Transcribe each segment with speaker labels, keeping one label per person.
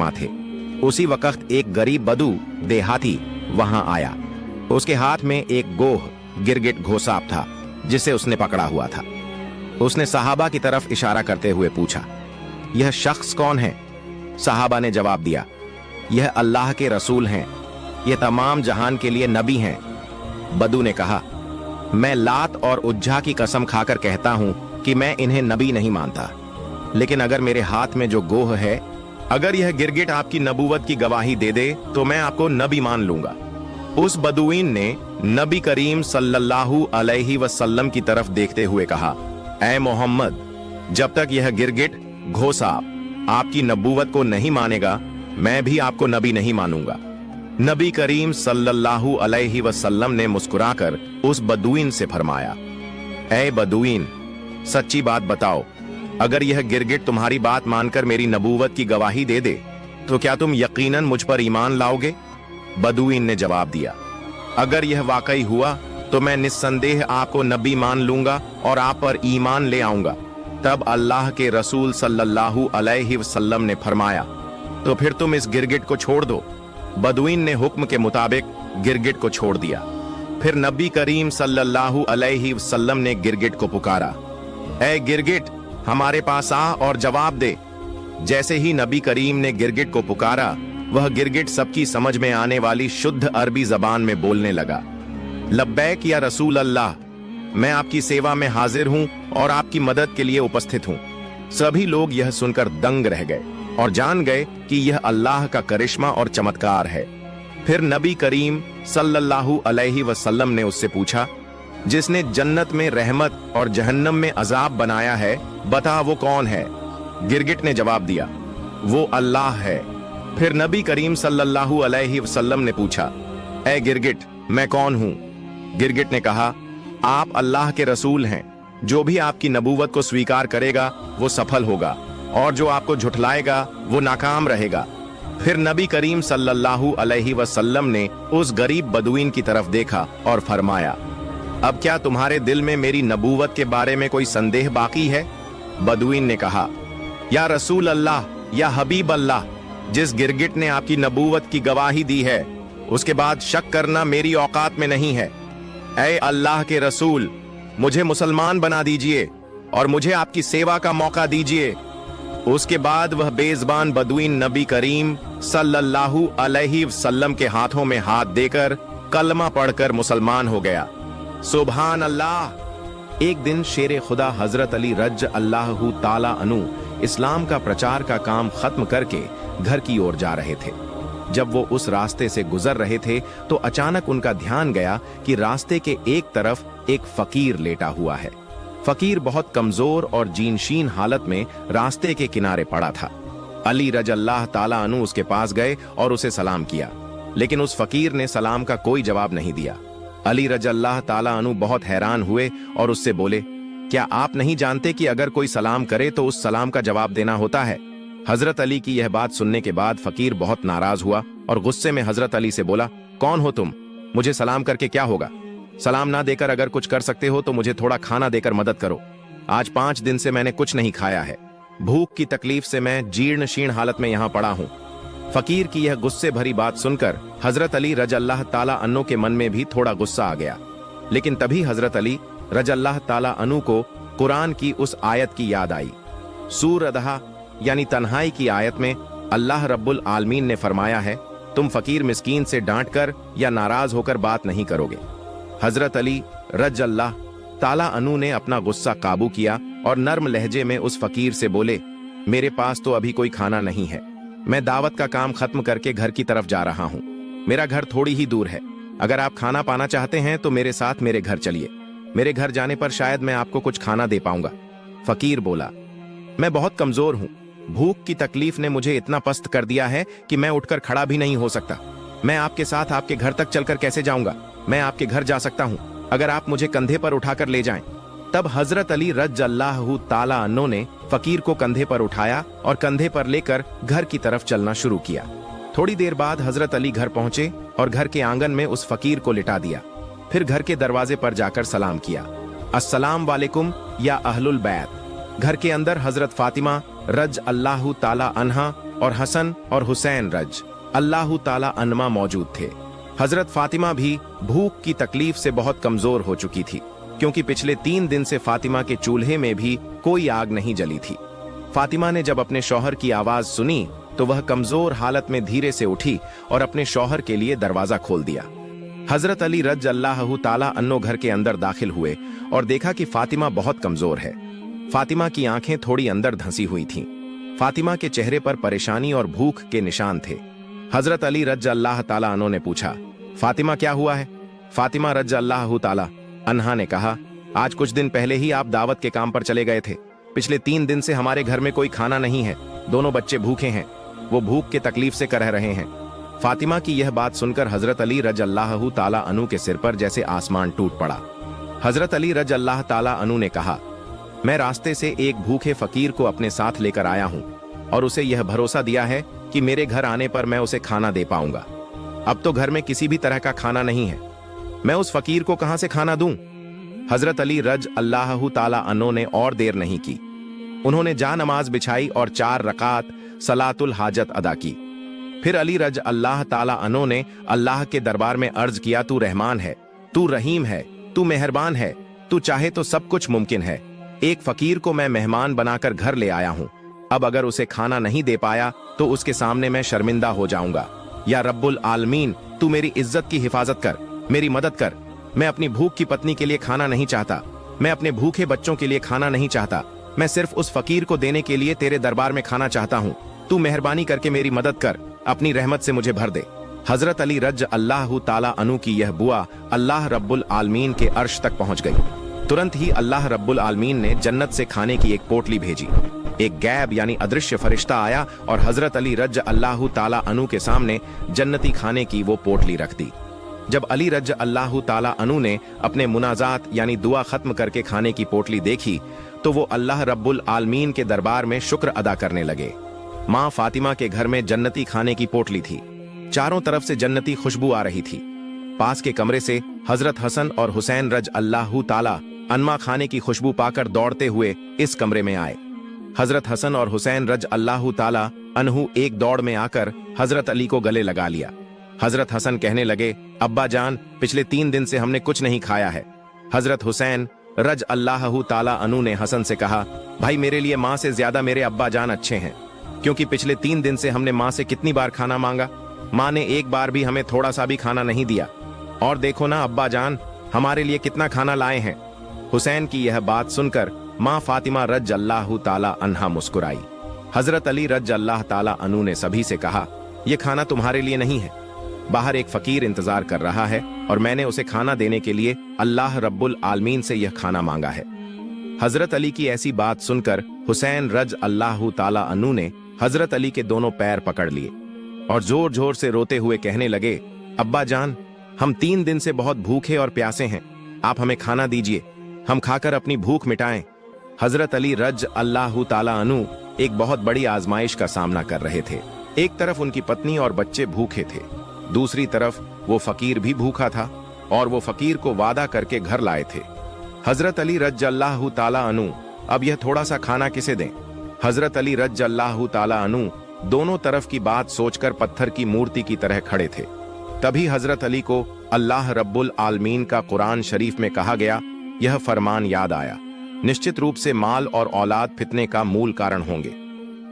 Speaker 1: चश्मा थे। उसी वक्त एक गरीब बदू देहाती वहां आया। उसके हाथ में एक गोह गिरगिट घोसाप था जिसे उसने पकड़ा हुआ था। उसने सहाबा की तरफ इशारा करते हुए पूछा, यह शख्स कौन है? सहाबा ने जवाब दिया, यह अल्लाह के रसूल हैं, यह तमाम जहान के लिए नबी हैं। बदू ने कहा, मैं लात और उज्जा की कसम खाकर कहता हूं कि मैं इन्हें नबी नहीं मानता, लेकिन अगर मेरे हाथ में जो गोह है, अगर यह गिरगिट आपकी नबूवत की गवाही दे दे तो मैं आपको नबी मान लूंगा। उस बदुईन ने नबी करीम सल्लल्लाहु अलैहि वसल्लम की तरफ देखते हुए कहा, ऐ मोहम्मद, जब तक यह गिरगिट घोसाप आपकी नबूवत को नहीं मानेगा, मैं भी आपको नबी नहीं मानूंगा। नबी करीम सल्लल्लाहु अलैहि वसल्लम ने मुस्कुराकर उस बदुईन से फरमाया, ऐ बदुईन, सच्ची बात बताओ, अगर यह गिरगिट तुम्हारी बात मानकर मेरी नबूवत की गवाही दे दे तो क्या तुम यकीनन मुझ पर ईमान लाओगे? बदुईन ने जवाब दिया, अगर यह वाकई हुआ तो मैं निस्संदेह आपको नबी मान लूंगा और आप पर ईमान ले आऊंगा। तब अल्लाह के रसूल सल्लल्लाहु अलैहि वसल्लम ने फरमाया, तो फिर तुम इस गिरगिट को छोड़ दो। बदुईन ने हुक्म के मुताबिक गिरगिट को छोड़ दिया। फिर नबी करीम सल्लल्लाहु अलैहि वसल्लम ने गिरगिट को पुकारा, ऐ गिरगिट, हमारे पास आ और जवाब दे। जैसे ही नबी करीम ने गिरगिट को पुकारा, वह गिरगिट सबकी समझ में आने वाली शुद्ध अरबी जबान में बोलने लगा, लब्बैक या रसूल अल्लाह, मैं आपकी सेवा में हाजिर हूं और आपकी मदद के लिए उपस्थित हूं। सभी लोग यह सुनकर दंग रह गए और जान गए कि यह अल्लाह का करिश्मा और चमत्कार है। फिर नबी करीम सल्लल्लाहु अलैहि वसल्लम ने उससे पूछा, जिसने जन्नत में रहमत और जहन्नम में अजाब बनाया है, बता वो कौन है? गिरगिट ने जवाब दिया, वो अल्लाह है। फिर नबी करीम सल्लल्लाहु अलैहि वसल्लम ने पूछा, ऐ गिरगिट, मैं कौन हूं? गिरगिट ने कहा, आप अल्लाह के रसूल हैं। जो भी आपकी नबूवत को स्वीकार करेगा वो सफल होगा और जो आपको झुठलाएगा वो नाकाम रहेगा। फिर नबी करीम सल्लल्लाहु अलैहि वसल्लम ने उस गरीब बदुईन की तरफ देखा और फरमाया, अब क्या तुम्हारे दिल में मेरी नबूवत के बारे में कोई संदेह बाकी है? बदुईन ने कहा, या रसूल अल्लाह, या हबीब अल्लाह, जिस गिरगिट ने आपकी नबूवत की गवाही दी है, उसके बाद शक करना मेरी औकात में नहीं है। ऐ अल्लाह के रसूल, मुझे मुसलमान बना दीजिए और मुझे आपकी सेवा का मौका दीजिए। उसके बाद वह बेज़बान बदुईन नबी करीम सल्लल्लाहु अलैहि वसल्लम के हाथों में हाथ देकर कलमा पढ़कर मुसलमान हो गया। सुभान अल्लाह। एक दिन शेर खुदा हजरत अली रज अल्लाहु ताला अनु इस्लाम का प्रचार का काम खत्म करके घर की ओर जा रहे थे। जब वो उस रास्ते से गुजर रहे थे तो अचानक उनका ध्यान गया कि रास्ते के एक तरफ एक फकीर लेटा हुआ है। फकीर बहुत कमजोर और जीनशीन हालत में रास्ते के किनारे पड़ा था। अली रज अल्लाह ताला अनु उसके पास गए और उसे सलाम किया, लेकिन उस फकीर ने सलाम का कोई जवाब नहीं दिया। अली रज अल्लाह ताला अनु बहुत हैरान हुए और उससे बोले, क्या आप नहीं जानते कि अगर कोई सलाम करे तो उस सलाम का जवाब देना होता है? हजरत अली की यह बात सुनने के बाद फकीर बहुत नाराज हुआ और गुस्से में हजरत अली से बोला, कौन हो तुम? मुझे सलाम करके क्या होगा? सलाम ना देकर अगर कुछ कर सकते हो तो मुझे थोड़ा खाना देकर मदद करो। आज 5 दिन से मैंने कुछ नहीं खाया है। भूख की तकलीफ से मैं जीर्ण शीर्ण हालत में यहाँ पड़ा हूँ। फकीर की यह गुस्से भरी बात सुनकर हजरत अली रज अल्लाह ताला अन्नो के मन में भी थोड़ा गुस्सा आ गया, लेकिन तभी हजरत अली रज अल्लाह ताला अनु को कुरान की उस आयत की याद आई। सूर अदहा यानी तन्हाई की आयत में अल्लाह रब्बुल आलमीन ने फरमाया है, तुम फकीर मिस्कीन से डांटकर या नाराज होकर बात नहीं करोगे। हजरत अली रज अल्लाह ताला अनु ने अपना गुस्सा काबू किया और नर्म लहजे में उस फकीर से बोले, मेरे पास तो अभी कोई खाना नहीं है। मैं दावत का काम खत्म करके घर की तरफ जा रहा हूँ। मेरा घर थोड़ी ही दूर है। अगर आप खाना पाना चाहते हैं तो मेरे साथ मेरे घर चलिए। मेरे घर जाने पर शायद मैं आपको कुछ खाना दे पाऊंगा। फकीर बोला, मैं बहुत कमजोर हूँ। भूख की तकलीफ ने मुझे इतना पस्त कर दिया है कि मैं उठकर खड़ा भी नहीं हो सकता। मैं आपके साथ आपके घर तक चलकर कैसे जाऊंगा? मैं आपके घर जा सकता हूँ अगर आप मुझे कंधे पर उठाकर ले जाएं। तब हजरत अली रज अल्लाहु ताला अन्नो ने फकीर को कंधे पर उठाया और कंधे पर लेकर घर की तरफ चलना शुरू किया। थोड़ी देर बाद हजरत अली घर पहुंचे और घर के आंगन में उस फकीर को लिटा दिया। फिर घर के दरवाजे पर जाकर सलाम किया, अस्सलाम वालेकुम या अहलुल बैत। घर के अंदर हजरत फातिमा रज अल्लाह ताला अन्हा और हसन और हुसैन रज अल्लाह ताला अन्मा मौजूद थे। हजरत फातिमा भी भूख की तकलीफ से बहुत कमजोर हो चुकी थी, क्योंकि पिछले 3 दिन से फातिमा के चूल्हे में भी कोई आग नहीं जली थी। फातिमा ने जब अपने शौहर की आवाज सुनी तो वह कमजोर हालत में धीरे से उठी और अपने शौहर के लिए दरवाजा खोल दिया। हजरत अली रज अल्लाह ताला अन्नो घर के अंदर दाखिल हुए और देखा कि फातिमा बहुत कमजोर है। फातिमा की आंखें थोड़ी अंदर धंसी हुई थीं। फातिमा के चेहरे पर परेशानी और भूख के निशान थे। हजरत अली रज अल्लाह ताला अन्हो ने पूछा, फातिमा क्या हुआ है? फातिमा रज अल्लाह ताला अन्हा ने कहा, आज कुछ दिन पहले ही आप दावत के काम पर चले गए थे। पिछले 3 दिन से हमारे घर में कोई खाना नहीं है। दोनों बच्चे भूखे हैं, वो भूख के तकलीफ से कर रहे हैं। फातिमा की यह बात सुनकर हजरत अली रज अल्लाह ताला अन्हु के सिर पर जैसे आसमान टूट पड़ा। हजरत अली रज अल्लाह ताला अन्हु ने कहा, मैं रास्ते से एक भूखे फकीर को अपने साथ लेकर आया हूं और उसे यह भरोसा दिया है कि मेरे घर आने पर मैं उसे खाना दे पाऊंगा। अब तो घर में किसी भी तरह का खाना नहीं है, मैं उस फकीर को कहां से खाना दूं? हजरत अली रज अल्लाह ताला अन्हो ने और देर नहीं की। उन्होंने जा नमाज बिछाई और 4 रकात सलातुल हाजत अदा की। फिर अली रज अल्लाह ताला अन्हो ने अल्लाह के दरबार में अर्ज किया, तू रहमान है, तू रहीम है, तू मेहरबान है, तू चाहे तो सब कुछ मुमकिन है। एक फकीर को मैं मेहमान बनाकर घर ले आया हूं, अब अगर उसे खाना नहीं दे पाया तो उसके सामने मैं शर्मिंदा हो जाऊंगा। या रब्बुल आलमीन, तू मेरी इज्जत की हिफाजत कर, मेरी मदद कर। मैं अपनी भूख की पत्नी के लिए खाना नहीं चाहता, मैं अपने भूखे बच्चों के लिए खाना नहीं चाहता, मैं सिर्फ उस फकीर को देने के लिए तेरे दरबार में खाना चाहता हूँ। तू मेहरबानी करके मेरी मदद कर, अपनी रहमत से मुझे भर दे। हजरत अली रज अल्लाह ताला अन्हु की यह बुआ अल्लाह रब्बुल आलमीन के अर्श तक पहुंच गई। तुरंत ही अल्लाह रब्बुल आलमीन ने जन्नत से खाने की एक पोटली भेजी। एक गैब यानी अदृश्य फरिश्ता आया और हजरत अली रज अल्लाह ताला अन्हु के सामने जन्नती खाने की वो पोटली रख दी। जब अली रज अल्लाह ताला अन्हु ने अपने मुनाजात यानी दुआ खत्म करके खाने की पोटली देखी तो वो अल्लाह रब्बुल आलमीन के दरबार में शुक्र अदा करने लगे। माँ फातिमा के घर में जन्नती खाने की पोटली थी। चारों तरफ से जन्नती खुशबू आ रही थी। पास के कमरे से हजरत हसन और हुसैन रज अल्लाह ताला अन्मा खाने की खुशबू पाकर दौड़ते हुए इस कमरे में आए। हजरत हसन और हुसैन रज अल्लाह ताला अन्हु एक दौड़ में आकर हजरत अली को गले लगा लिया। हजरत हसन कहने लगे, अब्बा जान, पिछले 3 दिन से हमने कुछ नहीं खाया है। हजरत हुसैन रज अल्लाह ताला अन्हु ने हसन से कहा, भाई मेरे लिए माँ से ज्यादा मेरे अब्बा जान अच्छे हैं, क्योंकि पिछले 3 दिन से हमने माँ से कितनी बार खाना मांगा, माँ ने एक बार भी हमें थोड़ा सा भी खाना नहीं दिया। और देखो ना अब्बा जान, हमारे लिए कितना खाना लाए हैं। हुसैन की यह बात सुनकर माँ फातिमा रज अल्लाह ताला अन्हा मुस्कुराई। हजरत अली रज अल्लाह ताला अन्हु ने सभी से कहा, यह खाना तुम्हारे लिए नहीं है, बाहर एक फकीर इंतजार कर रहा है और मैंने उसे खाना देने के लिए अल्लाह रब्बुल आलमीन से यह खाना मांगा है। हजरत अली की ऐसी बात सुनकर हुसैन रज अल्लाह ताला अन्हु ने हजरत अली के दोनों पैर पकड़ लिए और जोर जोर से रोते हुए कहने लगे, अब्बा जान, हम 3 दिन से बहुत भूखे और प्यासे हैं, आप हमें खाना दीजिए, हम खाकर अपनी भूख मिटाएं। हजरत अली रज अल्लाह ताला अन्हु एक बहुत बड़ी आजमाइश का सामना कर रहे थे। एक तरफ उनकी पत्नी और बच्चे भूखे थे, दूसरी तरफ वो फकीर भी भूखा था और वो फकीर को वादा करके घर लाए थे। हजरत अली रज अल्लाह ताला अन्हु अब यह थोड़ा सा खाना किसे दें? हजरत अली रज अल्लाह ताला अन्हु दोनों तरफ की बात सोचकर पत्थर की मूर्ति की तरह खड़े थे। तभी हजरत अली को अल्लाह रब्बुल आलमीन का कुरान शरीफ में कहा गया यह फरमान याद आया, निश्चित रूप से माल और औलाद फितने का मूल कारण होंगे।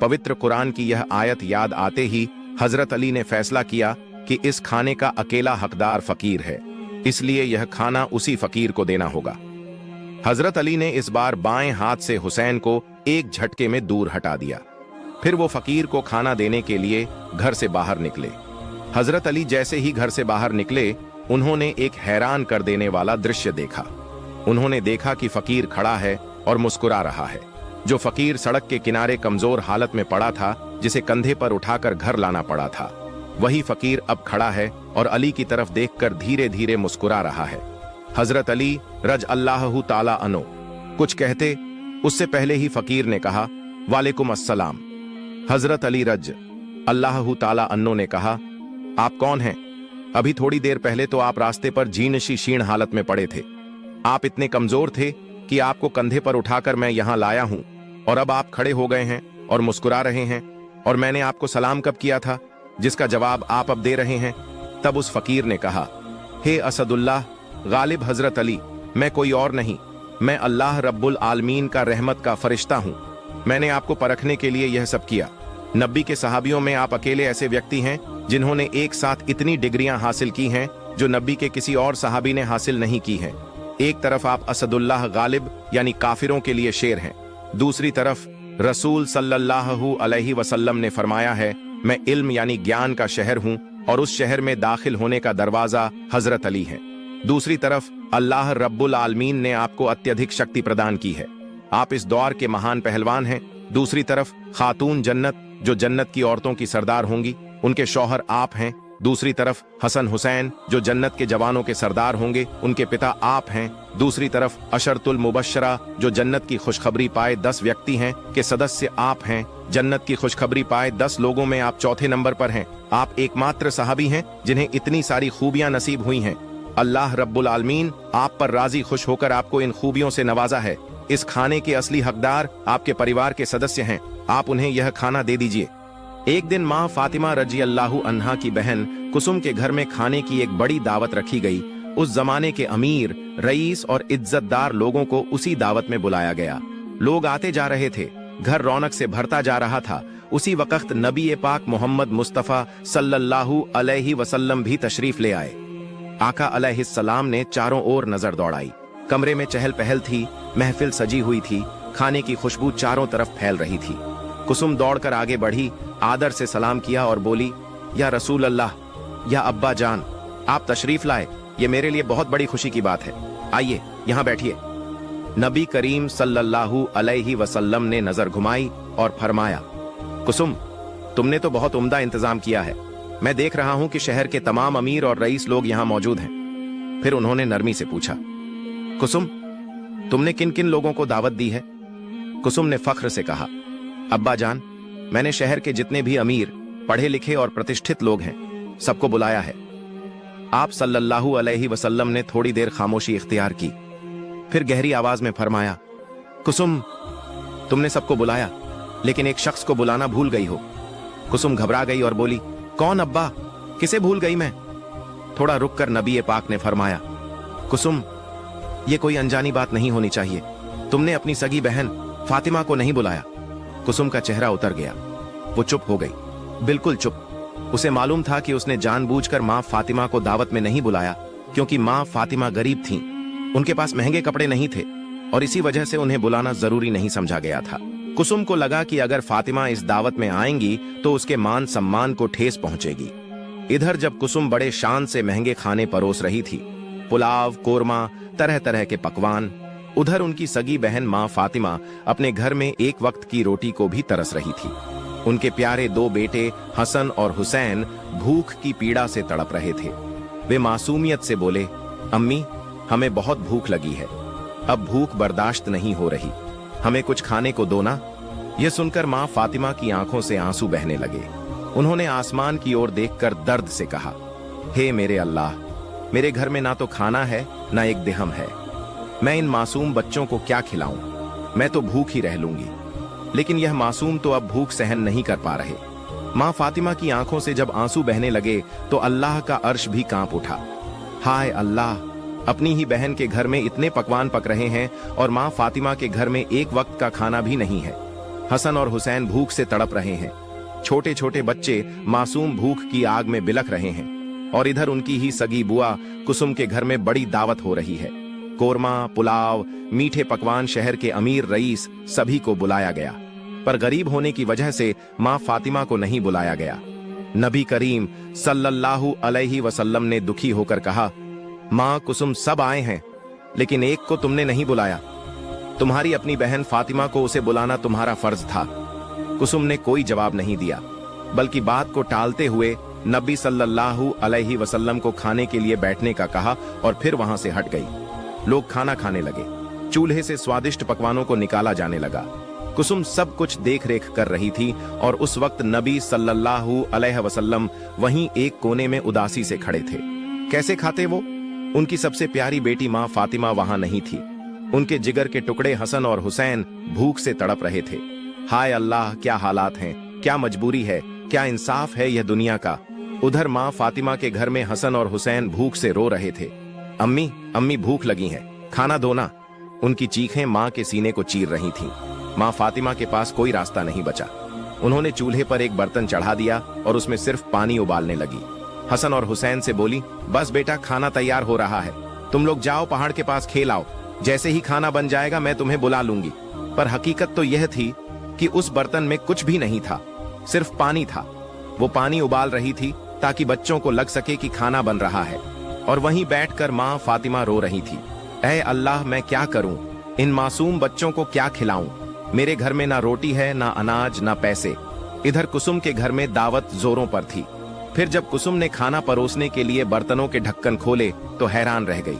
Speaker 1: पवित्र कुरान की यह आयत याद आते ही हजरत अली ने फैसला किया कि इस खाने का अकेला हकदार फकीर है, इसलिए यह खाना उसी फकीर को देना होगा। हजरत अली ने इस बार बाएं हाथ से हुसैन को एक झटके में दूर हटा दिया। फिर वो फकीर को खाना देने के लिए घर से बाहर निकले। हजरत अली जैसे ही घर से बाहर निकले, उन्होंने एक हैरान कर देने वाला दृश्य देखा। उन्होंने देखा कि फकीर खड़ा है और मुस्कुरा रहा है। जो फकीर सड़क के किनारे कमजोर हालत में पड़ा था, जिसे कंधे पर उठाकर घर लाना पड़ा था, वही फकीर अब खड़ा है और अली की तरफ देखकर धीरे धीरे मुस्कुरा रहा है। हजरत अली रज अल्लाह ताला अन्हु कुछ कहते उससे पहले ही फकीर ने कहा, वालेकुम अस्सलाम। हजरत अली रज अल्लाह ताला अन्हु ने कहा, आप कौन हैं? अभी थोड़ी देर पहले तो आप रास्ते पर जीनशी शीर्ण हालत में पड़े थे। आप इतने कमजोर थे कि आपको कंधे पर उठाकर मैं यहां लाया हूं और अब आप खड़े हो गए हैं। और मुस्कुरा रहे हैं, और मैंने आपको सलाम कब किया था, जिसका जवाब आप अब दे रहे हैं। तब उस फकीर ने कहा, हे असदुल्लाह, गालिब हजरत अली, मैं कोई और नहीं, मैं अल्लाह रब्बुल आलमीन का रहमत का फरिश्ता हूँ। मैंने आपको परखने के लिए यह सब किया। नबी के सहाबियों में आप अकेले ऐसे व्यक्ति हैं जिन्होंने एक साथ इतनी डिग्रियां हासिल की हैं जो नबी के किसी और सहाबी ने हासिल नहीं की हैं। एक तरफ आप असदुल्लाह गालिब यानी काफिरों के लिए शेर हैं, दूसरी तरफ रसूल सल्लल्लाहु अलैहि वसल्लम ने फरमाया है, मैं इल्म यानी ज्ञान का शहर हूँ और उस शहर में दाखिल होने का दरवाजा हजरत अली है। दूसरी तरफ अल्लाह रब्बुल आलमीन ने आपको अत्यधिक शक्ति प्रदान की है, आप इस दौर के महान पहलवान हैं। दूसरी तरफ खातून जन्नत जो जन्नत की औरतों की सरदार होंगी, उनके शौहर आप हैं। दूसरी तरफ हसन हुसैन जो जन्नत के जवानों के सरदार होंगे, उनके पिता आप हैं। दूसरी तरफ अशरतुल मुबश्शरा जो जन्नत की खुशखबरी पाए 10 व्यक्ति हैं के सदस्य आप हैं। जन्नत की खुशखबरी पाए 10 लोगों में आप चौथे नंबर पर हैं। आप एकमात्र सहाबी हैं जिन्हें इतनी सारी खूबियां नसीब हुई हैं। अल्लाह रब्बुल आलमीन आप पर राजी खुश होकर आपको इन खूबियों से नवाजा है। इस खाने के असली हकदार आपके परिवार के सदस्य हैं, आप उन्हें यह खाना दे दीजिए। एक दिन माँ फातिमा रजी अल्लाहु अन्हा की बहन कुसुम के घर में खाने की एक बड़ी दावत रखी गई। उस जमाने के अमीर, रईस और इज्जतदार लोगों को उसी दावत में बुलाया गया। लोग आते जा रहे थे, घर रौनक से भरता जा रहा था। उसी वक्त नबी पाक मोहम्मद मुस्तफा सल्लल्लाहु अलैहि वसल्लम भी तशरीफ ले आए। आका अलैहिस्सलाम ने चारों ओर नजर दौड़ाई। कमरे में चहल पहल थी, महफिल सजी हुई थी, खाने की खुशबू चारों तरफ फैल रही थी। कुसुम दौड़कर आगे बढ़ी, आदर से सलाम किया और बोली, या रसूल अल्लाह, या अब्बा जान, आप तशरीफ लाए, ये मेरे लिए बहुत बड़ी खुशी की बात है। आइए यहाँ बैठिए। नबी करीम सल्लल्लाहु अलैहि वसल्लम ने नजर घुमाई और फरमाया, कुसुम, तुमने तो बहुत उम्दा इंतजाम किया है। मैं देख रहा हूं कि शहर के तमाम अमीर और रईस लोग यहाँ मौजूद हैं। फिर उन्होंने नरमी से पूछा, कुसुम, तुमने किन किन लोगों को दावत दी है? कुसुम ने फख्र से कहा, अब्बा जान, मैंने शहर के जितने भी अमीर, पढ़े लिखे और प्रतिष्ठित लोग हैं, सबको बुलाया है। आप सल्लल्लाहु अलैहि वसल्लम ने थोड़ी देर खामोशी इख्तियार की, फिर गहरी आवाज में फरमाया, कुसुम, तुमने सबको बुलाया, लेकिन एक शख्स को बुलाना भूल गई हो। कुसुम घबरा गई और बोली, कौन अब्बा, किसे भूल गई मैं? थोड़ा रुककर नबी पाक ने फरमाया, कुसुम, ये कोई अनजानी बात नहीं होनी चाहिए। तुमने अपनी सगी बहन फातिमा को नहीं बुलाया। कुसुम का चेहरा उतर गया, वो चुप हो गई, बिल्कुल चुप। उसे मालूम था कि उसने जानबूझकर माँ फातिमा को दावत में नहीं बुलाया, क्योंकि माँ फातिमा गरीब थीं, उनके पास महंगे कपड़े नहीं थे और इसी वजह से उन्हें बुलाना जरूरी नहीं समझा गया था। कुसुम को लगा कि अगर फातिमा इस दावत में आएंगी तो उसके मान सम्मान को ठेस पहुंचेगी। इधर जब कुसुम बड़े शान से महंगे खाने परोस रही थी, पुलाव, कोरमा, तरह तरह के पकवान, उधर उनकी सगी बहन माँ फातिमा अपने घर में एक वक्त की रोटी को भी तरस रही थी। उनके प्यारे 2 बेटे हसन और हुसैन भूख की पीड़ा से तड़प रहे थे। वे मासूमियत से बोले, अम्मी, हमें बहुत भूख लगी है, अब भूख बर्दाश्त नहीं हो रही, हमें कुछ खाने को दो ना। यह सुनकर माँ फातिमा की आंखों से आंसू बहने लगे। उन्होंने आसमान की ओर देखकर दर्द से कहा, हे मेरे अल्लाह, मेरे घर में ना तो खाना है ना एक दिहम है, मैं इन मासूम बच्चों को क्या खिलाऊं? मैं तो भूख ही रह लूंगी। लेकिन यह मासूम तो अब भूख सहन नहीं कर पा रहे। माँ फातिमा की आंखों से जब आंसू बहने लगे तो अल्लाह का अर्श भी कांप उठा। हाय अल्लाह, अपनी ही बहन के घर में इतने पकवान पक रहे हैं और माँ फातिमा के घर में एक वक्त का खाना भी नहीं है। हसन और हुसैन भूख से तड़प रहे हैं, छोटे छोटे बच्चे मासूम भूख की आग में बिलख रहे हैं, और इधर उनकी ही सगी बुआ कुसुम के घर में बड़ी दावत हो रही है। कोरमा, पुलाव, मीठे पकवान शहर के अमीर रईस सभी को बुलाया गया, पर गरीब होने की वजह से माँ फातिमा को नहीं बुलाया गया। नबी करीम सल्लल्लाहु अलैहि वसल्लम ने दुखी होकर कहा, माँ कुसुम सब आए हैं, लेकिन एक को तुमने नहीं बुलाया। तुम्हारी अपनी बहन फातिमा को उसे बुलाना तुम्हारा फर्ज था। कुसुम ने कोई जवाब नहीं दिया, बल्कि बात को टालते हुए नबी सल्लल्लाहु अलैहि वसल्लम को खाने के लिए बैठने का कहा और फिर वहां से हट गई। लोग खाना खाने लगे, चूल्हे से स्वादिष्ट पकवानों को निकाला जाने लगा। कुसुम सब कुछ देख रेख कर रही थी और उस वक्त नबी सल्लल्लाहु अलैहि वसल्लम वहीं एक कोने में उदासी से खड़े थे। कैसे खाते वो? उनकी सबसे प्यारी बेटी माँ फातिमा वहां नहीं थी। उनके जिगर के टुकड़े हसन और हुसैन भूख से तड़प रहे थे। हाय अल्लाह, क्या हालात हैं, क्या मजबूरी है, क्या इंसाफ है यह दुनिया का। उधर माँ फातिमा के घर में हसन और हुसैन भूख से रो रहे थे। अम्मी अम्मी भूख लगी है, खाना दो ना। उनकी चीखें माँ के सीने को चीर रही थीं। माँ फातिमा के पास कोई रास्ता नहीं बचा। उन्होंने चूल्हे पर एक बर्तन चढ़ा दिया और उसमें सिर्फ पानी उबालने लगी। हसन और हुसैन से बोली, बस बेटा, खाना तैयार हो रहा है, तुम लोग जाओ पहाड़ के पास खेल आओ, जैसे ही खाना बन जाएगा मैं तुम्हें बुला लूंगी। पर हकीकत तो यह थी कि उस बर्तन में कुछ भी नहीं था, सिर्फ पानी था। वो पानी उबाल रही थी ताकि बच्चों को लग सके कि खाना बन रहा है, और वहीं बैठकर माँ फातिमा रो रही थी। ऐ अल्लाह, मैं क्या करूं, इन मासूम बच्चों को क्या खिलाऊं। मेरे घर में ना रोटी है, ना अनाज, ना पैसे। इधर कुसुम के घर में दावत जोरों पर थी। फिर जब कुसुम ने खाना परोसने के लिए बर्तनों के ढक्कन खोले तो हैरान रह गई।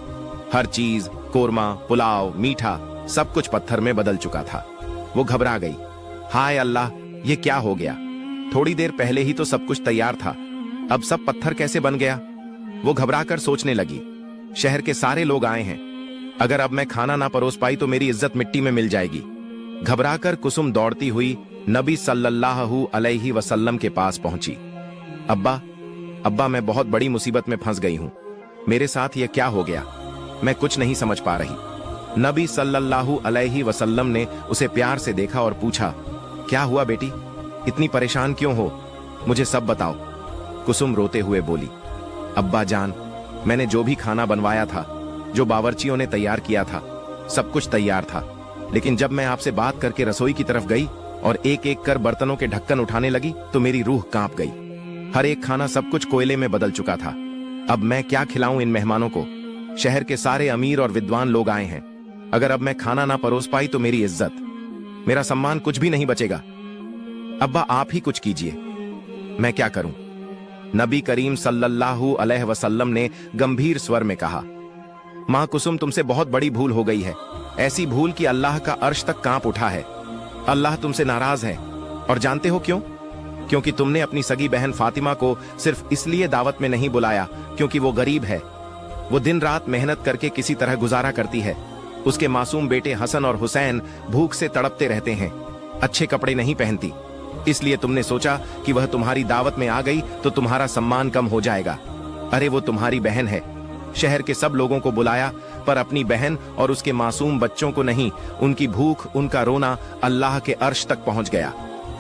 Speaker 1: हर चीज, कोरमा, पुलाव, मीठा, सब कुछ पत्थर में बदल चुका था। वो घबरा गई। हाय अल्लाह, ये क्या हो गया? थोड़ी देर पहले ही तो सब कुछ तैयार था, अब सब पत्थर कैसे बन गया? वो घबराकर सोचने लगी, शहर के सारे लोग आए हैं, अगर अब मैं खाना ना परोस पाई तो मेरी इज्जत मिट्टी में मिल जाएगी। घबराकर कुसुम दौड़ती हुई नबी सल्लल्लाहु अलैहि वसल्लम के पास पहुंची। अब्बा अब्बा, मैं बहुत बड़ी मुसीबत में फंस गई हूं, मेरे साथ यह क्या हो गया? मैं कुछ नहीं समझ पा रही। नबी सल्लल्लाहु अलैहि वसल्लम ने उसे प्यार से देखा और पूछा, क्या हुआ बेटी, इतनी परेशान क्यों हो, मुझे सब बताओ। कुसुम रोते हुए बोली, अब्बा जान, मैंने जो भी खाना बनवाया था, जो बावर्चियों ने तैयार किया था, सब कुछ तैयार था, लेकिन जब मैं आपसे बात करके रसोई की तरफ गई और एक एक कर बर्तनों के ढक्कन उठाने लगी तो मेरी रूह कांप गई। हर एक खाना, सब कुछ कोयले में बदल चुका था। अब मैं क्या खिलाऊं इन मेहमानों को? शहर के सारे अमीर और विद्वान लोग आए हैं, अगर अब मैं खाना ना परोस पाई तो मेरी इज्जत, मेरा सम्मान, कुछ भी नहीं बचेगा। अब्बा आप ही कुछ कीजिए, मैं क्या करूं? नबी करीम सल्लल्लाहु अलैहि वसल्लम ने गंभीर स्वर में कहा, मां कुसुम, तुमसे बहुत बड़ी भूल हो गई है, ऐसी भूल कि अल्लाह का अर्श तक कांप उठा है। अल्लाह तुमसे नाराज है, और जानते हो क्यों? क्योंकि तुमने अपनी सगी बहन फातिमा को सिर्फ इसलिए दावत में नहीं बुलाया क्योंकि वो गरीब है। वो दिन रात मेहनत करके किसी तरह गुजारा करती है। उसके मासूम बेटे हसन और हुसैन भूख से तड़पते रहते हैं, अच्छे कपड़े नहीं पहनती, इसलिए तुमने सोचा कि वह तुम्हारी दावत में आ गई तो तुम्हारा सम्मान कम हो जाएगा। अरे वो तुम्हारी बहन है। शहर के सब लोगों को बुलाया, पर अपनी बहन और उसके मासूम बच्चों को नहीं। उनकी भूख, उनका रोना अल्लाह के अर्श तक पहुंच गया।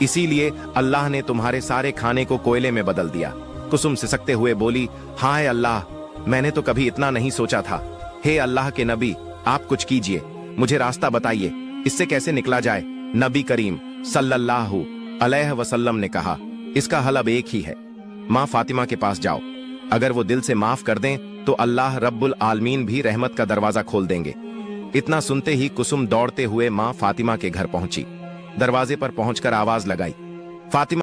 Speaker 1: इसीलिए अल्लाह ने तुम्हारे सारे खाने को कोयले में बदल दिया। कुसुम सिसकते हुए बोली, हाय अल्लाह, मैंने तो कभी इतना नहीं सोचा था। हे अल्लाह के नबी, आप कुछ कीजिए, मुझे रास्ता बताइए, इससे कैसे निकला जाए। नबी करीम सल्लल्लाहु अलैहि वसल्लम ने कहा, इसका हल अब एक ही है, माँ फातिमा के पास जाओ, अगर वो दिल से माफ कर दें तो अल्लाह रब्बुल आलमीन भी रहमत का दरवाजा खोल देंगे। इतना सुनते ही कुसुम दौड़ते हुए माँ फातिमा के घर पहुंची। दरवाजे पर पहुंचकर आवाज लगाई, फातिमा